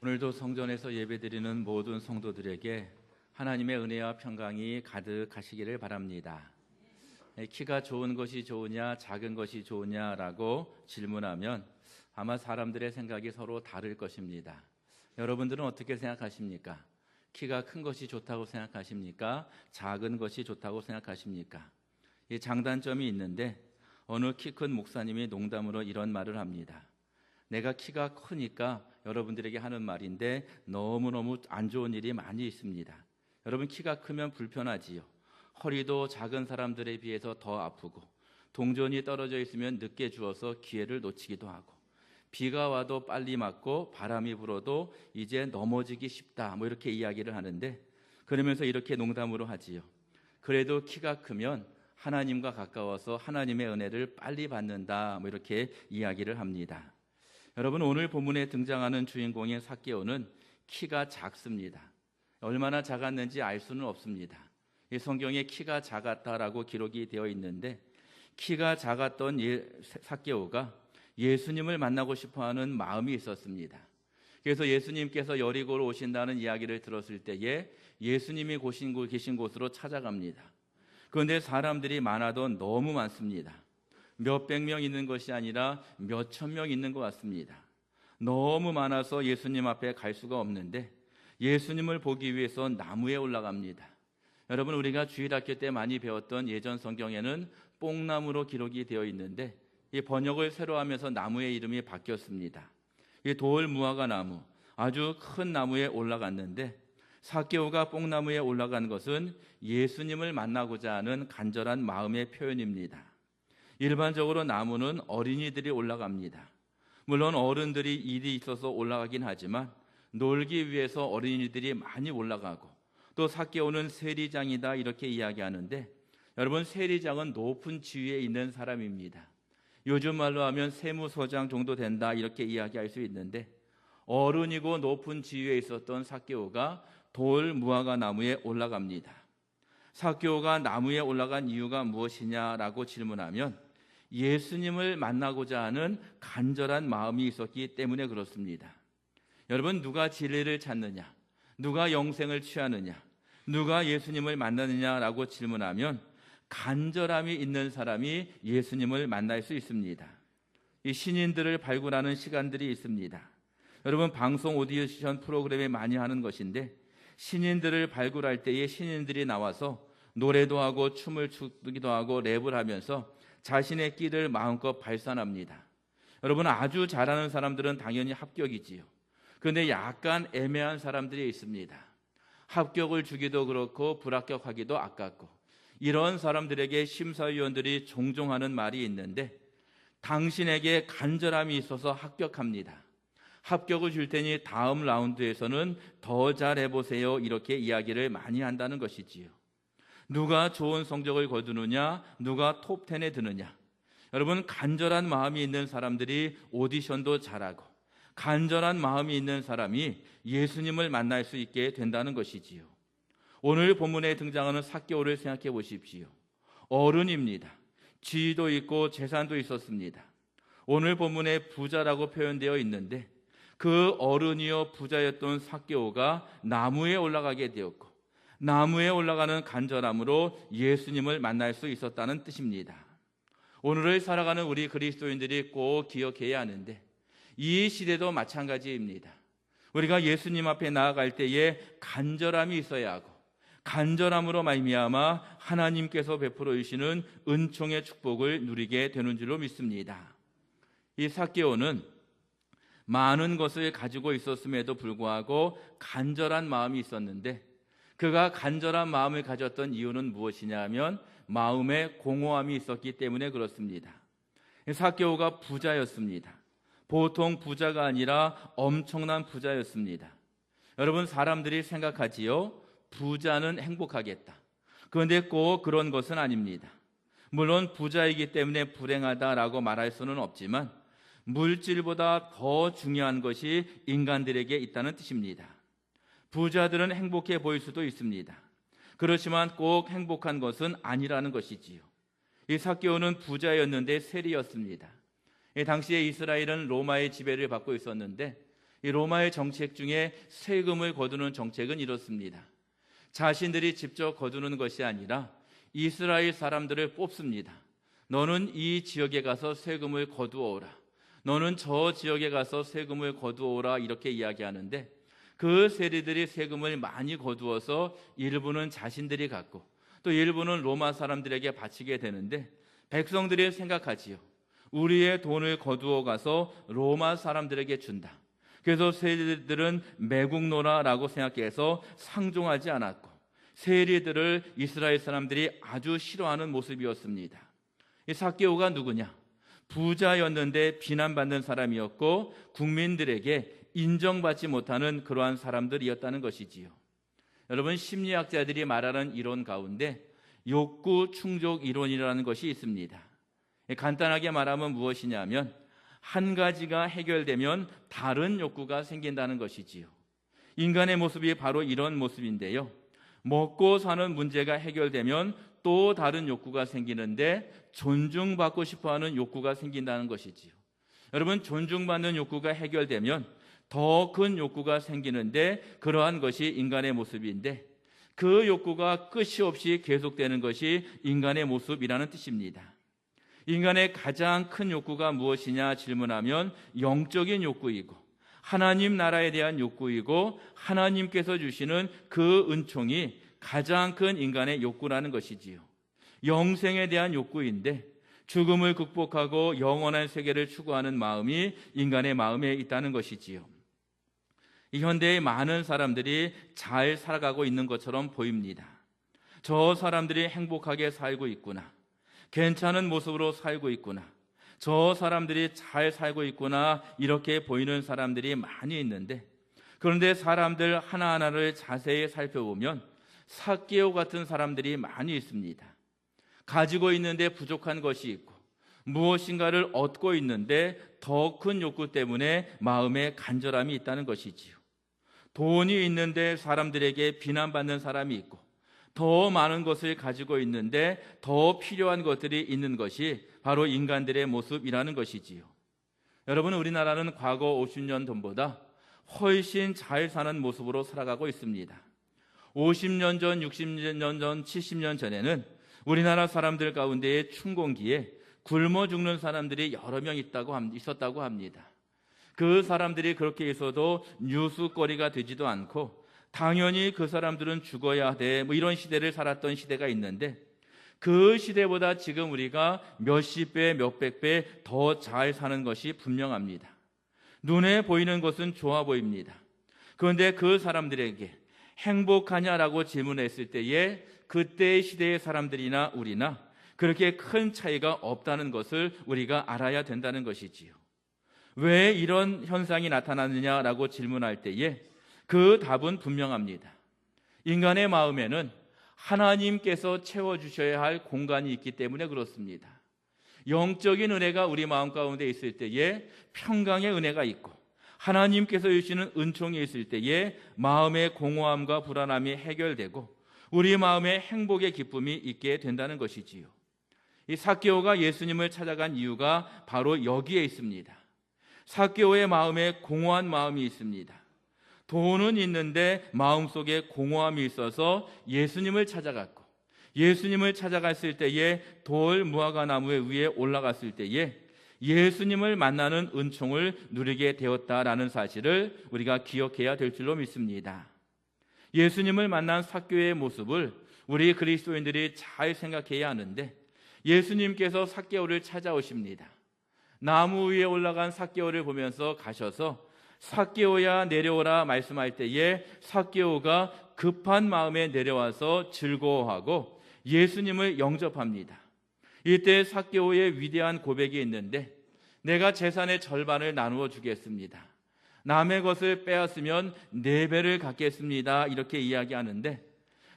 오늘도 성전에서 예배드리는 모든 성도들에게 하나님의 은혜와 평강이 가득하시기를 바랍니다. 키가 좋은 것이 좋으냐 작은 것이 좋으냐라고 질문하면 아마 사람들의 생각이 서로 다를 것입니다. 여러분들은 어떻게 생각하십니까? 키가 큰 것이 좋다고 생각하십니까? 작은 것이 좋다고 생각하십니까? 이 장단점이 있는데 어느 키 큰 목사님이 농담으로 이런 말을 합니다. 내가 키가 크니까 여러분들에게 하는 말인데 너무너무 안 좋은 일이 많이 있습니다. 여러분, 키가 크면 불편하지요. 허리도 작은 사람들에 비해서 더 아프고, 동전이 떨어져 있으면 늦게 주워서 기회를 놓치기도 하고, 비가 와도 빨리 맞고 바람이 불어도 이제 넘어지기 쉽다, 이렇게 이야기를 하는데, 그러면서 이렇게 농담으로 하지요. 그래도 키가 크면 하나님과 가까워서 하나님의 은혜를 빨리 받는다, 이렇게 이야기를 합니다. 여러분, 오늘 본문에 등장하는 주인공인 삭개오는 키가 작습니다. 얼마나 작았는지 알 수는 없습니다. 이 성경에 키가 작았다라고 기록이 되어 있는데, 키가 작았던 삭개오가 예수님을 만나고 싶어하는 마음이 있었습니다. 그래서 예수님께서 여리고로 오신다는 이야기를 들었을 때에 예수님이 계신 곳으로 찾아갑니다. 그런데 사람들이 많아도 너무 많습니다. 몇백 명 있는 것이 아니라 몇천 명 있는 것 같습니다. 너무 많아서 예수님 앞에 갈 수가 없는데 예수님을 보기 위해서 나무에 올라갑니다. 여러분, 우리가 주일학교 때 많이 배웠던 예전 성경에는 뽕나무로 기록이 되어 있는데 이 번역을 새로 하면서 나무의 이름이 바뀌었습니다. 이 돌 무화과 나무, 아주 큰 나무에 올라갔는데 삭개오가 뽕나무에 올라간 것은 예수님을 만나고자 하는 간절한 마음의 표현입니다. 일반적으로 나무는 어린이들이 올라갑니다. 물론 어른들이 일이 있어서 올라가긴 하지만 놀기 위해서 어린이들이 많이 올라가고, 또 삭개오는 세리장이다 이렇게 이야기하는데, 여러분, 세리장은 높은 지위에 있는 사람입니다. 요즘 말로 하면 세무서장 정도 된다 이렇게 이야기할 수 있는데, 어른이고 높은 지위에 있었던 삭개오가 돌 무화과 나무에 올라갑니다. 삭개오가 나무에 올라간 이유가 무엇이냐라고 질문하면 예수님을 만나고자 하는 간절한 마음이 있었기 때문에 그렇습니다. 여러분, 누가 진리를 찾느냐, 누가 영생을 취하느냐, 누가 예수님을 만나느냐라고 질문하면 간절함이 있는 사람이 예수님을 만날 수 있습니다. 이 신인들을 발굴하는 시간들이 있습니다. 여러분, 방송 오디션 프로그램에 많이 하는 것인데, 신인들을 발굴할 때에 신인들이 나와서 노래도 하고 춤을 추기도 하고 랩을 하면서 자신의 끼를 마음껏 발산합니다. 여러분, 아주 잘하는 사람들은 당연히 합격이지요. 그런데 약간 애매한 사람들이 있습니다. 합격을 주기도 그렇고 불합격하기도 아깝고, 이런 사람들에게 심사위원들이 종종 하는 말이 있는데, 당신에게 간절함이 있어서 합격합니다. 합격을 줄 테니 다음 라운드에서는 더 잘해보세요, 이렇게 이야기를 많이 한다는 것이지요. 누가 좋은 성적을 거두느냐, 누가 톱10에 드느냐. 여러분, 간절한 마음이 있는 사람들이 오디션도 잘하고, 간절한 마음이 있는 사람이 예수님을 만날 수 있게 된다는 것이지요. 오늘 본문에 등장하는 삭개오를 생각해 보십시오. 어른입니다. 지위도 있고 재산도 있었습니다. 오늘 본문에 부자라고 표현되어 있는데, 그 어른이요 부자였던 삭개오가 나무에 올라가게 되었고, 나무에 올라가는 간절함으로 예수님을 만날 수 있었다는 뜻입니다. 오늘을 살아가는 우리 그리스도인들이 꼭 기억해야 하는데, 이 시대도 마찬가지입니다. 우리가 예수님 앞에 나아갈 때에 간절함이 있어야 하고, 간절함으로 말미암아 하나님께서 베풀어 주시는 은총의 축복을 누리게 되는 줄로 믿습니다. 이 삭개오는 많은 것을 가지고 있었음에도 불구하고 간절한 마음이 있었는데, 그가 간절한 마음을 가졌던 이유는 무엇이냐면 마음에 공허함이 있었기 때문에 그렇습니다. 삭개오가 부자였습니다. 보통 부자가 아니라 엄청난 부자였습니다. 여러분, 사람들이 생각하지요, 부자는 행복하겠다. 그런데 꼭 그런 것은 아닙니다. 물론 부자이기 때문에 불행하다라고 말할 수는 없지만 물질보다 더 중요한 것이 인간들에게 있다는 뜻입니다. 부자들은 행복해 보일 수도 있습니다. 그렇지만 꼭 행복한 것은 아니라는 것이지요. 이 삭개오는 부자였는데 세리였습니다. 당시에 이스라엘은 로마의 지배를 받고 있었는데 이 로마의 정책 중에 세금을 거두는 정책은 이렇습니다. 자신들이 직접 거두는 것이 아니라 이스라엘 사람들을 뽑습니다. 너는 이 지역에 가서 세금을 거두어오라. 너는 저 지역에 가서 세금을 거두어오라. 이렇게 이야기하는데, 그 세리들이 세금을 많이 거두어서 일부는 자신들이 갖고 또 일부는 로마 사람들에게 바치게 되는데, 백성들이 생각하지요. 우리의 돈을 거두어 가서 로마 사람들에게 준다. 그래서 세리들은 매국노라라고 생각해서 상종하지 않았고, 세리들을 이스라엘 사람들이 아주 싫어하는 모습이었습니다. 이 삭개오가 누구냐? 부자였는데 비난받는 사람이었고 국민들에게 인정받지 못하는 그러한 사람들이었다는 것이지요. 여러분, 심리학자들이 말하는 이론 가운데 욕구 충족 이론이라는 것이 있습니다. 간단하게 말하면 무엇이냐면, 한 가지가 해결되면 다른 욕구가 생긴다는 것이지요. 인간의 모습이 바로 이런 모습인데요. 먹고 사는 문제가 해결되면 또 다른 욕구가 생기는데, 존중받고 싶어하는 욕구가 생긴다는 것이지요. 여러분, 존중받는 욕구가 해결되면 더 큰 욕구가 생기는데, 그러한 것이 인간의 모습인데, 그 욕구가 끝이 없이 계속되는 것이 인간의 모습이라는 뜻입니다. 인간의 가장 큰 욕구가 무엇이냐 질문하면 영적인 욕구이고, 하나님 나라에 대한 욕구이고, 하나님께서 주시는 그 은총이 가장 큰 인간의 욕구라는 것이지요. 영생에 대한 욕구인데, 죽음을 극복하고 영원한 세계를 추구하는 마음이 인간의 마음에 있다는 것이지요. 이 현대의 많은 사람들이 잘 살아가고 있는 것처럼 보입니다. 저 사람들이 행복하게 살고 있구나, 괜찮은 모습으로 살고 있구나, 저 사람들이 잘 살고 있구나, 이렇게 보이는 사람들이 많이 있는데, 그런데 사람들 하나하나를 자세히 살펴보면 삭개오 같은 사람들이 많이 있습니다. 가지고 있는데 부족한 것이 있고, 무엇인가를 얻고 있는데 더 큰 욕구 때문에 마음에 간절함이 있다는 것이지요. 돈이 있는데 사람들에게 비난받는 사람이 있고, 더 많은 것을 가지고 있는데 더 필요한 것들이 있는 것이 바로 인간들의 모습이라는 것이지요. 여러분, 우리나라는 과거 50년 전보다 훨씬 잘 사는 모습으로 살아가고 있습니다. 50년 전, 60년 전, 70년 전에는 우리나라 사람들 가운데에 춘공기에 굶어 죽는 사람들이 여러 명 있었다고 합니다. 그 사람들이 그렇게 있어도 뉴스거리가 되지도 않고, 당연히 그 사람들은 죽어야 돼, 이런 시대를 살았던 시대가 있는데, 그 시대보다 지금 우리가 몇십 배, 몇백 배 더 잘 사는 것이 분명합니다. 눈에 보이는 것은 좋아 보입니다. 그런데 그 사람들에게 행복하냐라고 질문했을 때에 그때의 시대의 사람들이나 우리나 그렇게 큰 차이가 없다는 것을 우리가 알아야 된다는 것이지요. 왜 이런 현상이 나타나느냐라고 질문할 때에 그 답은 분명합니다. 인간의 마음에는 하나님께서 채워주셔야 할 공간이 있기 때문에 그렇습니다. 영적인 은혜가 우리 마음 가운데 있을 때에 평강의 은혜가 있고, 하나님께서 주시는 은총이 있을 때에 마음의 공허함과 불안함이 해결되고 우리 마음에 행복의 기쁨이 있게 된다는 것이지요. 이 삭개오가 예수님을 찾아간 이유가 바로 여기에 있습니다. 삭개오의 마음에 공허한 마음이 있습니다. 돈은 있는데 마음속에 공허함이 있어서 예수님을 찾아갔고, 예수님을 찾아갔을 때에 돌 무화과 나무 위에 올라갔을 때에 예수님을 만나는 은총을 누리게 되었다라는 사실을 우리가 기억해야 될 줄로 믿습니다. 예수님을 만난 삭개오의 모습을 우리 그리스도인들이 잘 생각해야 하는데, 예수님께서 삭개오를 찾아오십니다. 나무 위에 올라간 삭개오를 보면서 가셔서 삭개오야 내려오라 말씀할 때에 삭개오가 급한 마음에 내려와서 즐거워하고 예수님을 영접합니다. 이때 삭개오의 위대한 고백이 있는데, 내가 재산의 절반을 나누어 주겠습니다. 남의 것을 빼앗으면 4배를 갖겠습니다. 이렇게 이야기하는데,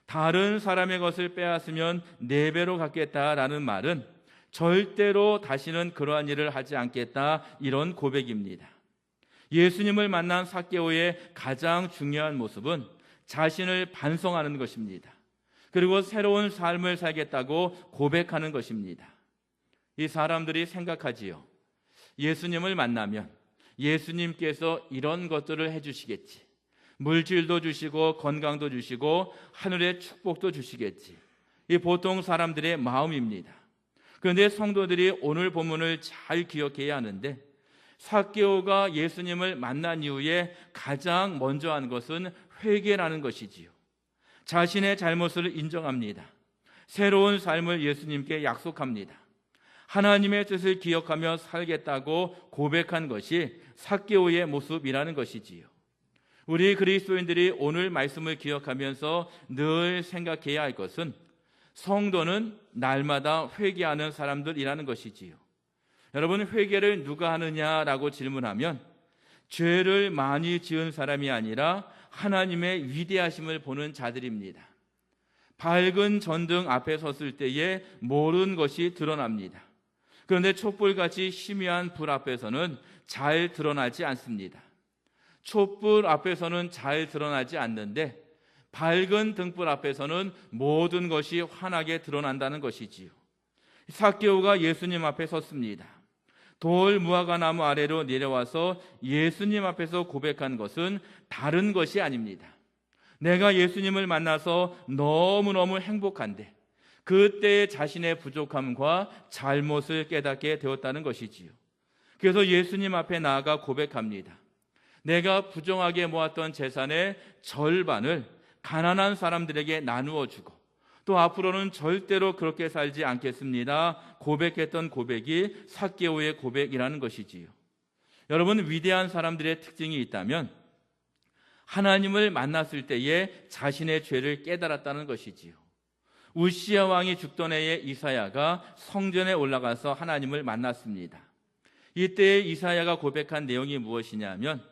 다른 사람의 것을 빼앗으면 4배로 갖겠다라는 말은 절대로 다시는 그러한 일을 하지 않겠다, 이런 고백입니다. 예수님을 만난 삭개오의 가장 중요한 모습은 자신을 반성하는 것입니다. 그리고 새로운 삶을 살겠다고 고백하는 것입니다. 이 사람들이 생각하지요. 예수님을 만나면 예수님께서 이런 것들을 해주시겠지. 물질도 주시고 건강도 주시고 하늘의 축복도 주시겠지. 이 보통 사람들의 마음입니다. 그런데 성도들이 오늘 본문을 잘 기억해야 하는데, 삭개오가 예수님을 만난 이후에 가장 먼저 한 것은 회개라는 것이지요. 자신의 잘못을 인정합니다. 새로운 삶을 예수님께 약속합니다. 하나님의 뜻을 기억하며 살겠다고 고백한 것이 삭개오의 모습이라는 것이지요. 우리 그리스도인들이 오늘 말씀을 기억하면서 늘 생각해야 할 것은 성도는 날마다 회개하는 사람들이라는 것이지요. 여러분, 회개를 누가 하느냐라고 질문하면 죄를 많이 지은 사람이 아니라 하나님의 위대하심을 보는 자들입니다. 밝은 전등 앞에 섰을 때에 모르는 것이 드러납니다. 그런데 촛불같이 희미한 불 앞에서는 잘 드러나지 않습니다. 촛불 앞에서는 잘 드러나지 않는데 밝은 등불 앞에서는 모든 것이 환하게 드러난다는 것이지요. 삭개오가 예수님 앞에 섰습니다. 돌 무화과 나무 아래로 내려와서 예수님 앞에서 고백한 것은 다른 것이 아닙니다. 내가 예수님을 만나서 너무너무 행복한데 그때 자신의 부족함과 잘못을 깨닫게 되었다는 것이지요. 그래서 예수님 앞에 나아가 고백합니다. 내가 부정하게 모았던 재산의 절반을 가난한 사람들에게 나누어 주고 또 앞으로는 절대로 그렇게 살지 않겠습니다. 고백했던 고백이 삭개오의 고백이라는 것이지요. 여러분, 위대한 사람들의 특징이 있다면 하나님을 만났을 때에 자신의 죄를 깨달았다는 것이지요. 우시야 왕이 죽던 해에 이사야가 성전에 올라가서 하나님을 만났습니다. 이때 이사야가 고백한 내용이 무엇이냐면,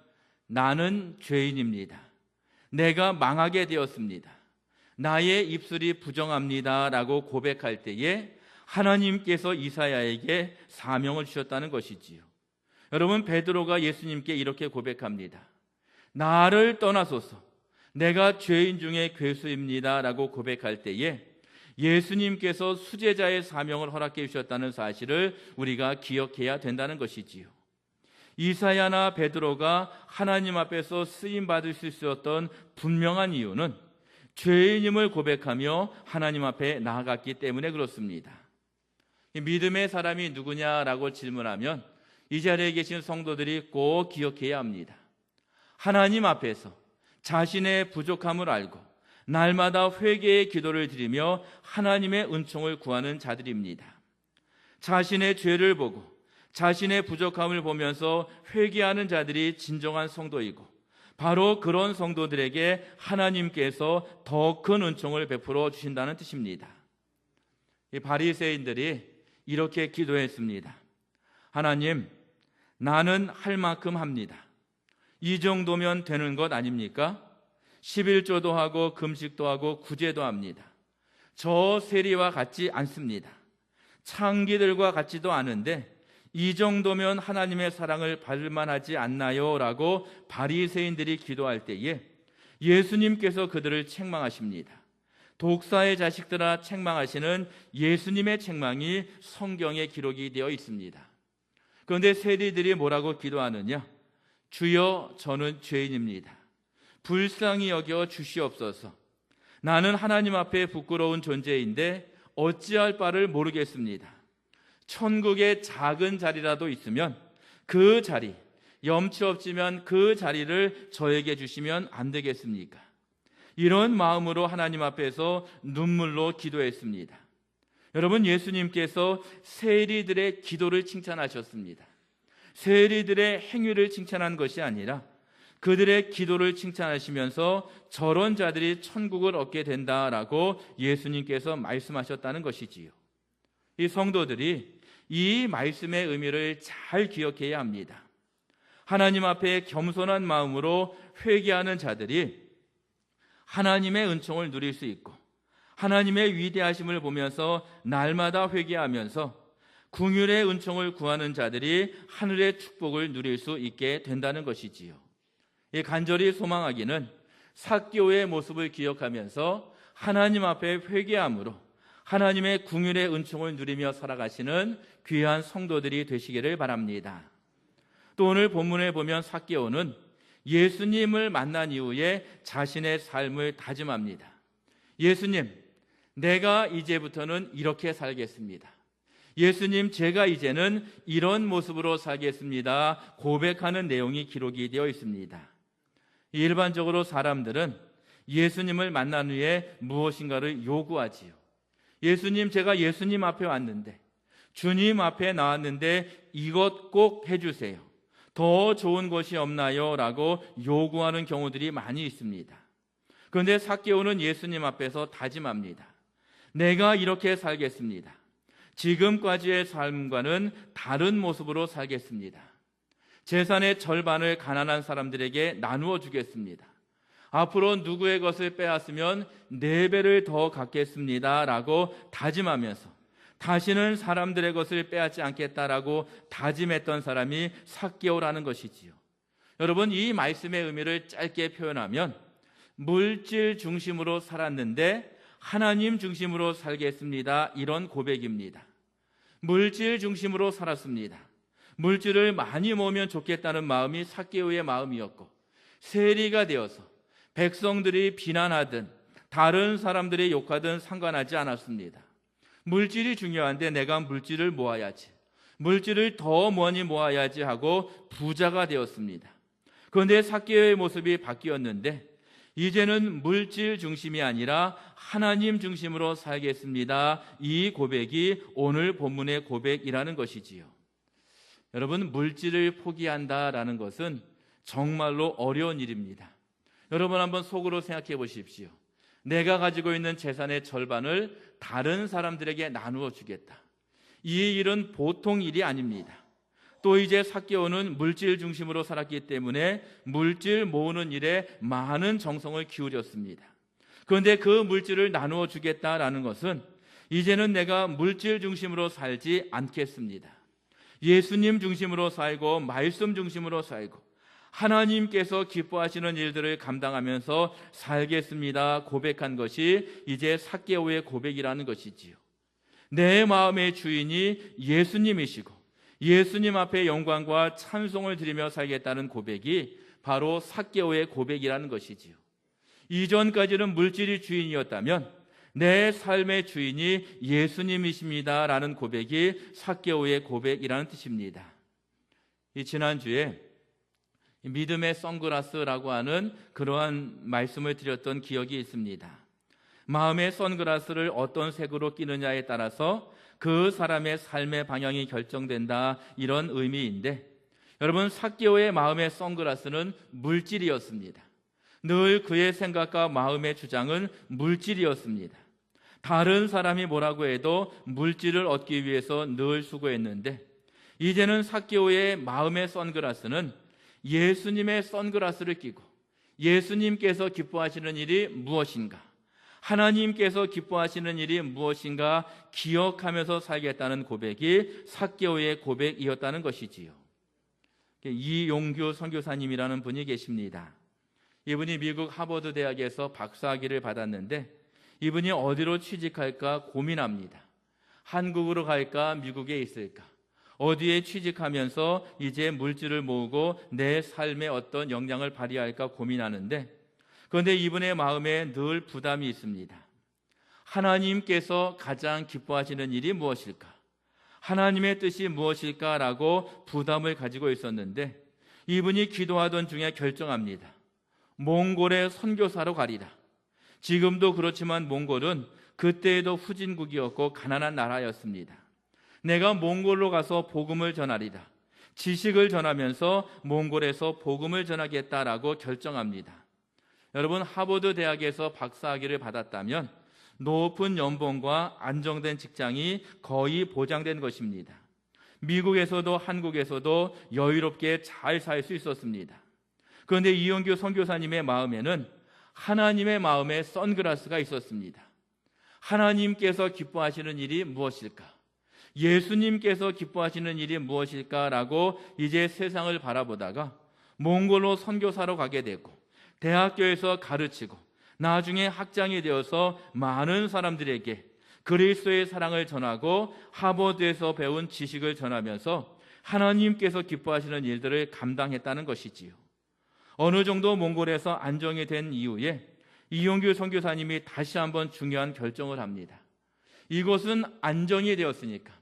나는 죄인입니다. 내가 망하게 되었습니다. 나의 입술이 부정합니다 라고 고백할 때에 하나님께서 이사야에게 사명을 주셨다는 것이지요. 여러분, 베드로가 예수님께 이렇게 고백합니다. 나를 떠나소서, 내가 죄인 중에 괴수입니다 라고 고백할 때에 예수님께서 수제자의 사명을 허락해 주셨다는 사실을 우리가 기억해야 된다는 것이지요. 이사야나 베드로가 하나님 앞에서 쓰임받을 수 있었던 분명한 이유는 죄인임을 고백하며 하나님 앞에 나아갔기 때문에 그렇습니다. 믿음의 사람이 누구냐라고 질문하면 이 자리에 계신 성도들이 꼭 기억해야 합니다. 하나님 앞에서 자신의 부족함을 알고 날마다 회개의 기도를 드리며 하나님의 은총을 구하는 자들입니다. 자신의 죄를 보고 자신의 부족함을 보면서 회개하는 자들이 진정한 성도이고 바로 그런 성도들에게 하나님께서 더 큰 은총을 베풀어 주신다는 뜻입니다. 이 바리새인들이 이렇게 기도했습니다. 하나님, 나는 할 만큼 합니다. 이 정도면 되는 것 아닙니까? 11조도 하고 금식도 하고 구제도 합니다. 저 세리와 같지 않습니다. 창기들과 같지도 않은데 이 정도면 하나님의 사랑을 받을 만하지 않나요? 라고 바리새인들이 기도할 때에 예수님께서 그들을 책망하십니다. 독사의 자식들아 책망하시는 예수님의 책망이 성경에 기록이 되어 있습니다. 그런데 세리들이 뭐라고 기도하느냐? 주여, 저는 죄인입니다. 불쌍히 여겨 주시옵소서. 나는 하나님 앞에 부끄러운 존재인데 어찌할 바를 모르겠습니다. 천국에 작은 자리라도 있으면 그 자리, 염치 없지만 그 자리를 저에게 주시면 안 되겠습니까? 이런 마음으로 하나님 앞에서 눈물로 기도했습니다. 여러분, 예수님께서 세리들의 기도를 칭찬하셨습니다. 세리들의 행위를 칭찬한 것이 아니라 그들의 기도를 칭찬하시면서 저런 자들이 천국을 얻게 된다라고 예수님께서 말씀하셨다는 것이지요. 이 성도들이 이 말씀의 의미를 잘 기억해야 합니다. 하나님 앞에 겸손한 마음으로 회개하는 자들이 하나님의 은총을 누릴 수 있고 하나님의 위대하심을 보면서 날마다 회개하면서 긍휼의 은총을 구하는 자들이 하늘의 축복을 누릴 수 있게 된다는 것이지요. 이 간절히 소망하기는 삭개오의 모습을 기억하면서 하나님 앞에 회개함으로 하나님의 긍휼의 은총을 누리며 살아가시는 귀한 성도들이 되시기를 바랍니다. 또 오늘 본문에 보면 삭개오는 예수님을 만난 이후에 자신의 삶을 다짐합니다. 예수님, 내가 이제부터는 이렇게 살겠습니다. 예수님, 제가 이제는 이런 모습으로 살겠습니다. 고백하는 내용이 기록이 되어 있습니다. 일반적으로 사람들은 예수님을 만난 후에 무엇인가를 요구하지요. 예수님, 제가 예수님 앞에 왔는데, 주님 앞에 나왔는데 이것 꼭 해주세요. 더 좋은 것이 없나요? 라고 요구하는 경우들이 많이 있습니다. 그런데 삭개오는 예수님 앞에서 다짐합니다. 내가 이렇게 살겠습니다. 지금까지의 삶과는 다른 모습으로 살겠습니다. 재산의 절반을 가난한 사람들에게 나누어 주겠습니다. 앞으로 누구의 것을 빼앗으면 4배를 더 갖겠습니다. 라고 다짐하면서 다시는 사람들의 것을 빼앗지 않겠다라고 다짐했던 사람이 삭개오라는 것이지요. 여러분, 이 말씀의 의미를 짧게 표현하면 물질 중심으로 살았는데 하나님 중심으로 살겠습니다. 이런 고백입니다. 물질 중심으로 살았습니다. 물질을 많이 모으면 좋겠다는 마음이 삭개오의 마음이었고, 세리가 되어서 백성들이 비난하든 다른 사람들이 욕하든 상관하지 않았습니다. 물질이 중요한데 내가 물질을 모아야지, 물질을 더 많이 모아야지 하고 부자가 되었습니다. 그런데 삭개오의 모습이 바뀌었는데 이제는 물질 중심이 아니라 하나님 중심으로 살겠습니다. 이 고백이 오늘 본문의 고백이라는 것이지요. 여러분, 물질을 포기한다라는 것은 정말로 어려운 일입니다. 여러분, 한번 속으로 생각해 보십시오. 내가 가지고 있는 재산의 절반을 다른 사람들에게 나누어 주겠다. 이 일은 보통 일이 아닙니다. 또 이제 삭개오는 물질 중심으로 살았기 때문에 물질 모으는 일에 많은 정성을 기울였습니다. 그런데 그 물질을 나누어 주겠다라는 것은 이제는 내가 물질 중심으로 살지 않겠습니다. 예수님 중심으로 살고 말씀 중심으로 살고 하나님께서 기뻐하시는 일들을 감당하면서 살겠습니다. 고백한 것이 이제 삭개오의 고백이라는 것이지요. 내 마음의 주인이 예수님이시고 예수님 앞에 영광과 찬송을 드리며 살겠다는 고백이 바로 삭개오의 고백이라는 것이지요. 이전까지는 물질이 주인이었다면 내 삶의 주인이 예수님이십니다라는 고백이 삭개오의 고백이라는 뜻입니다. 지난주에 믿음의 선글라스라고 하는 그러한 말씀을 드렸던 기억이 있습니다. 마음의 선글라스를 어떤 색으로 끼느냐에 따라서 그 사람의 삶의 방향이 결정된다, 이런 의미인데, 여러분, 삭개오의 마음의 선글라스는 물질이었습니다. 늘 그의 생각과 마음의 주장은 물질이었습니다. 다른 사람이 뭐라고 해도 물질을 얻기 위해서 늘 수고했는데, 이제는 삭개오의 마음의 선글라스는 예수님의 선글라스를 끼고 예수님께서 기뻐하시는 일이 무엇인가, 하나님께서 기뻐하시는 일이 무엇인가 기억하면서 살겠다는 고백이 삭개오의 고백이었다는 것이지요. 이용규 선교사님이라는 분이 계십니다. 이분이 미국 하버드 대학에서 박사학위를 받았는데 이분이 어디로 취직할까 고민합니다. 한국으로 갈까, 미국에 있을까, 어디에 취직하면서 이제 물질을 모으고 내 삶에 어떤 영향을 발휘할까 고민하는데, 그런데 이분의 마음에 늘 부담이 있습니다. 하나님께서 가장 기뻐하시는 일이 무엇일까? 하나님의 뜻이 무엇일까라고 부담을 가지고 있었는데, 이분이 기도하던 중에 결정합니다. 몽골에 선교사로 가리라. 지금도 그렇지만 몽골은 그때에도 후진국이었고 가난한 나라였습니다. 내가 몽골로 가서 복음을 전하리라. 지식을 전하면서 몽골에서 복음을 전하겠다라고 결정합니다. 여러분, 하버드 대학에서 박사학위를 받았다면 높은 연봉과 안정된 직장이 거의 보장된 것입니다. 미국에서도 한국에서도 여유롭게 잘 살 수 있었습니다. 그런데 이용규 선교사님의 마음에는 하나님의 마음에 선글라스가 있었습니다. 하나님께서 기뻐하시는 일이 무엇일까? 예수님께서 기뻐하시는 일이 무엇일까라고 이제 세상을 바라보다가 몽골로 선교사로 가게 되고 대학교에서 가르치고 나중에 학장이 되어서 많은 사람들에게 그리스도의 사랑을 전하고 하버드에서 배운 지식을 전하면서 하나님께서 기뻐하시는 일들을 감당했다는 것이지요. 어느 정도 몽골에서 안정이 된 이후에 이용규 선교사님이 다시 한번 중요한 결정을 합니다. 이곳은 안정이 되었으니까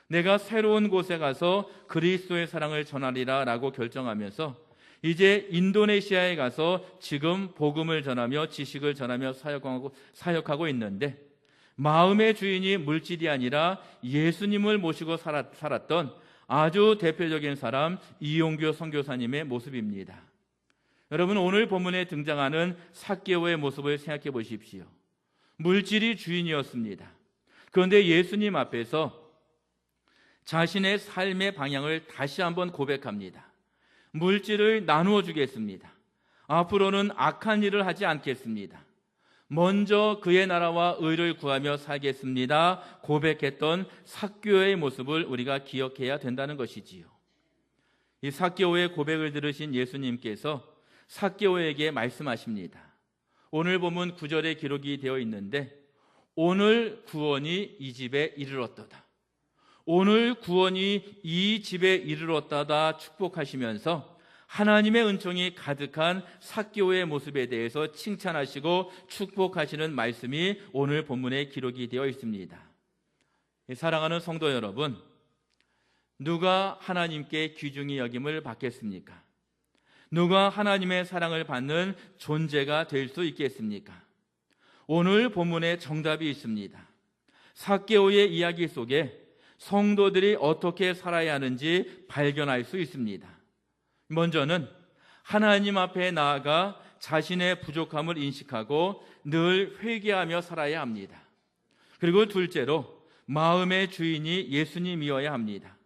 내가 새로운 곳에 가서 그리스도의 사랑을 전하리라 라고 결정하면서 이제 인도네시아에 가서 지금 복음을 전하며 지식을 전하며 사역하고 있는데, 마음의 주인이 물질이 아니라 예수님을 모시고 살았던 아주 대표적인 사람 이용규 선교사님의 모습입니다. 여러분, 오늘 본문에 등장하는 삭개오의 모습을 생각해 보십시오. 물질이 주인이었습니다. 그런데 예수님 앞에서 자신의 삶의 방향을 다시 한번 고백합니다. 물질을 나누어 주겠습니다. 앞으로는 악한 일을 하지 않겠습니다. 먼저 그의 나라와 의를 구하며 살겠습니다. 고백했던 삭개오의 모습을 우리가 기억해야 된다는 것이지요. 이 삭개오의 고백을 들으신 예수님께서 삭개오에게 말씀하십니다. 오늘 보면 9절에 기록이 되어 있는데, 오늘 구원이 이 집에 이르렀도다. 오늘 구원이 이 집에 이르렀다다 축복하시면서 하나님의 은총이 가득한 삭개오의 모습에 대해서 칭찬하시고 축복하시는 말씀이 오늘 본문에 기록이 되어 있습니다. 사랑하는 성도 여러분, 누가 하나님께 귀중히 여김을 받겠습니까? 누가 하나님의 사랑을 받는 존재가 될 수 있겠습니까? 오늘 본문에 정답이 있습니다. 삭개오의 이야기 속에 성도들이 어떻게 살아야 하는지 발견할 수 있습니다. 먼저는 하나님 앞에 나아가 자신의 부족함을 인식하고 늘 회개하며 살아야 합니다. 그리고 둘째로 마음의 주인이 예수님이어야 합니다.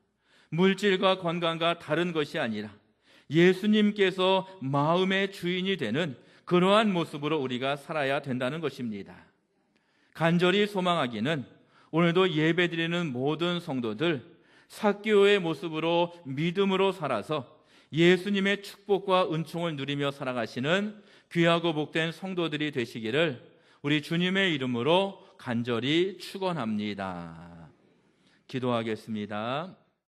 물질과 건강과 다른 것이 아니라 예수님께서 마음의 주인이 되는 그러한 모습으로 우리가 살아야 된다는 것입니다. 간절히 소망하기는 오늘도 예배드리는 모든 성도들 삭개오의 모습으로 믿음으로 살아서 예수님의 축복과 은총을 누리며 살아가시는 귀하고 복된 성도들이 되시기를 우리 주님의 이름으로 간절히 축원합니다. 기도하겠습니다.